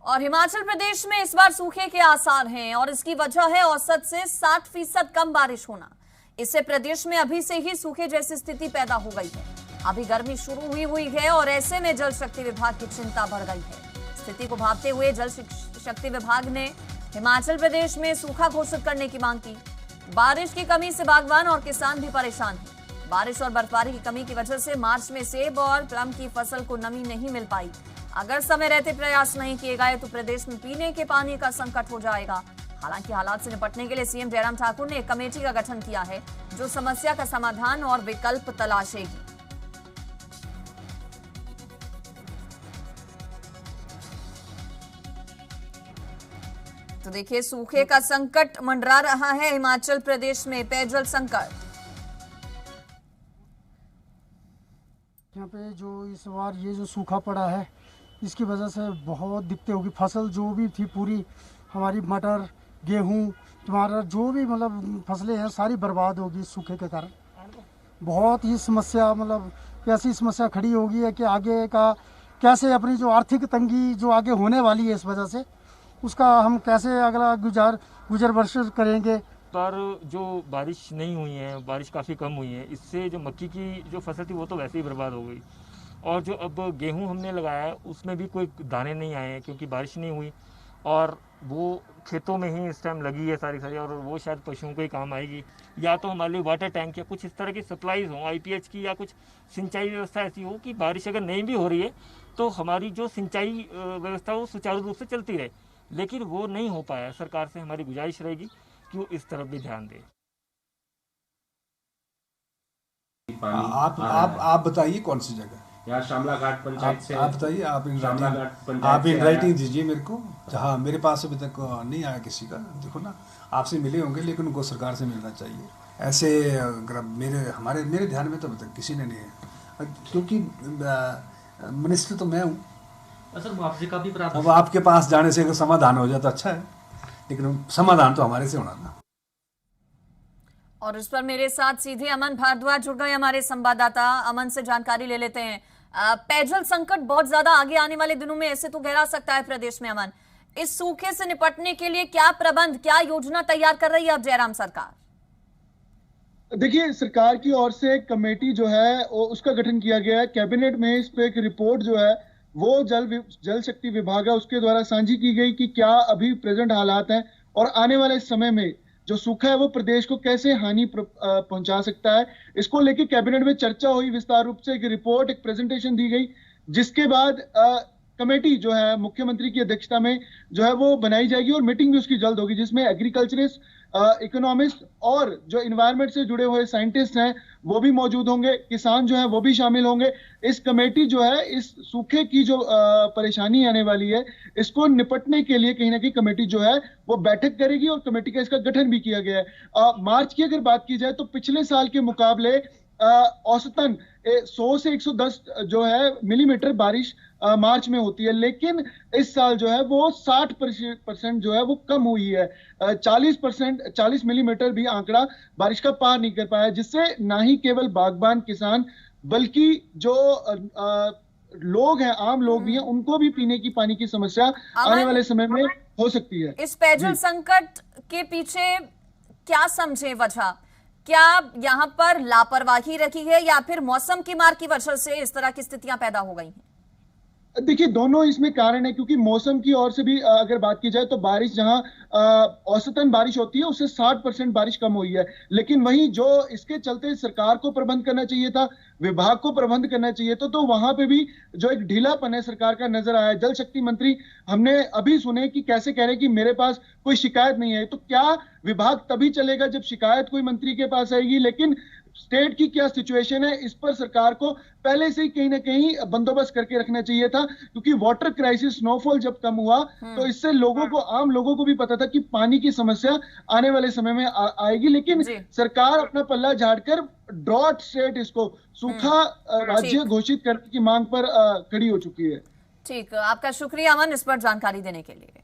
और हिमाचल प्रदेश में इस बार सूखे के आसार हैं और इसकी वजह है औसत से 60% कम बारिश होना। इससे प्रदेश में अभी से ही सूखे जैसी स्थिति पैदा हो गई है। अभी गर्मी शुरू हुई है और ऐसे में जल शक्ति विभाग की चिंता बढ़ गई है। स्थिति को भांपते हुए जल शक्ति विभाग ने हिमाचल प्रदेश में सूखा घोषित करने की मांग की। बारिश की कमी से बागवान और किसान भी परेशान हैं। बारिश और बर्फबारी की कमी की वजह से मार्च में सेब और प्लम की फसल को नमी नहीं मिल पाई। अगर समय रहते प्रयास नहीं किए गए तो प्रदेश में पीने के पानी का संकट हो जाएगा। हालांकि हालात से निपटने के लिए सीएम जयराम ठाकुर ने एक कमेटी का गठन किया है जो समस्या का समाधान और विकल्प तलाशेगी। तो देखिए, सूखे का संकट मंडरा रहा है हिमाचल प्रदेश में, पेयजल संकट। यहाँ पे जो इस बार ये जो सूखा पड़ा है इसकी वजह से बहुत दिक्कतें होगी। फसल जो भी थी पूरी हमारी मटर, गेहूँ, टमाटर, जो भी मतलब फसलें हैं सारी बर्बाद होगी सूखे के कारण। बहुत ही समस्या, मतलब ऐसी समस्या खड़ी होगी है कि आगे का कैसे अपनी जो आर्थिक तंगी जो आगे होने वाली है इस वजह से उसका हम कैसे अगला गुजर बसर करेंगे। पर जो बारिश नहीं हुई है, बारिश काफ़ी कम हुई है, इससे जो मक्की की जो फसल थी वो तो वैसे ही बर्बाद हो गई। और जो अब गेहूं हमने लगाया है उसमें भी कोई दाने नहीं आए हैं क्योंकि बारिश नहीं हुई और वो खेतों में ही इस टाइम लगी है सारी और वो शायद पशुओं को ही काम आएगी। या तो हमारे लिए वाटर टैंक या कुछ इस तरह की सप्लाईज हो IPH की, या कुछ सिंचाई व्यवस्था ऐसी हो कि बारिश अगर नहीं भी हो रही है तो हमारी जो सिंचाई व्यवस्था वो सुचारू रूप से चलती रहे। लेकिन वो नहीं हो पाया। सरकार से हमारी गुजारिश रहेगी कि वो इस तरफ भी ध्यान दे। आप बताइए कौन सी जगह? यहाँ शामला घाट पंचायत से आप बताइए। आप इन राइटिंग दीजिए मेरे को। जहाँ मेरे पास अभी तक नहीं आया किसी का। देखो ना, आपसे मिले होंगे लेकिन उनको सरकार से मिलना चाहिए। ऐसे अगर मेरे ध्यान में तो अभी तक किसी ने नहीं है, क्योंकि मिनिस्टर तो मैं हूँ। सर, मुआवजे का भी प्रावधान। अब आपके पास जाने से अगर समाधान हो जाए तो अच्छा है, लेकिन समाधान तो हमारे से होना ना। और इस पर मेरे साथ सीधे अमन भारद्वाज जुड़ गए, हमारे संवाददाता। अमन से जानकारी ले लेते हैं। पेयजल संकट बहुत ज्यादा आगे आने वाले दिनों में ऐसे तो गहरा सकता है प्रदेश में। अमन, इस सूखे से निपटने के लिए क्या प्रबंध, क्या योजना तैयार कर रही है अब जयराम सरकार? देखिए, सरकार की ओर से एक कमेटी जो है उसका गठन किया गया है। कैबिनेट में इस पे एक रिपोर्ट जो है वो जल शक्ति विभाग है उसके द्वारा साझी की गई कि क्या अभी प्रेजेंट हालात हैं और आने वाले समय में जो सूखा है वो प्रदेश को कैसे हानि पहुंचा सकता है। इसको लेके कैबिनेट में चर्चा हुई विस्तार रूप से। एक रिपोर्ट, एक प्रेजेंटेशन दी गई, जिसके बाद कमेटी जो है मुख्यमंत्री की अध्यक्षता में जो है वो बनाई जाएगी और मीटिंग भी उसकी जल्द होगी, जिसमें एग्रीकल्चरिस्ट, इकोनॉमिस्ट और जो इन्वायरमेंट से जुड़े हुए साइंटिस्ट हैं वो भी मौजूद होंगे, किसान जो है वो भी शामिल होंगे। इस कमेटी जो है इस सूखे की जो परेशानी आने वाली है इसको निपटने के लिए कहीं ना कहीं कमेटी जो है वो बैठक करेगी और कमेटी का इसका गठन भी किया गया है। मार्च की अगर बात की जाए तो पिछले साल के मुकाबले औसतन 100 से 110 जो है मिलीमीटर बारिश मार्च में होती है, लेकिन इस साल जो है वो 60% जो है वो कम हुई है। 40 मिलीमीटर भी आंकड़ा बारिश का पार नहीं कर पाया, जिससे ना ही केवल बागबान किसान बल्कि जो लोग हैं, आम लोग भी हैं, उनको भी पीने की पानी की समस्या आने वाले समय में हो सकती है। इस पेयजल संकट के पीछे क्या समझे वजह? क्या यहाँ पर लापरवाही रखी है या फिर मौसम की मार की वजह से इस तरह की स्थितियां पैदा हो गई हैं? देखिए, दोनों इसमें कारण है, क्योंकि मौसम की ओर से भी अगर बात की जाए तो बारिश जहां औसतन बारिश होती है उससे 60% बारिश कम हुई है, लेकिन वहीं जो इसके चलते सरकार को प्रबंध करना चाहिए था, विभाग को प्रबंध करना चाहिए था, तो वहां पे भी जो एक ढीलापन है सरकार का नजर आया। जल शक्ति मंत्री हमने अभी सुने कि कैसे कह रहे हैं कि मेरे पास कोई शिकायत नहीं है। तो क्या विभाग तभी चलेगा जब शिकायत कोई मंत्री के पास आएगी? लेकिन स्टेट की क्या सिचुएशन है इस पर सरकार को पहले से ही कहीं ना कहीं बंदोबस्त करके रखना चाहिए था, क्योंकि वाटर क्राइसिस, स्नोफॉल जब कम हुआ तो इससे लोगों को, आम लोगों को भी पता था कि पानी की समस्या आने वाले समय में आएगी। लेकिन सरकार अपना पल्ला झाड़कर ड्रॉट स्टेट, इसको सूखा राज्य घोषित करने की मांग पर खड़ी हो चुकी है। ठीक, आपका शुक्रिया अमन इस पर जानकारी देने के लिए।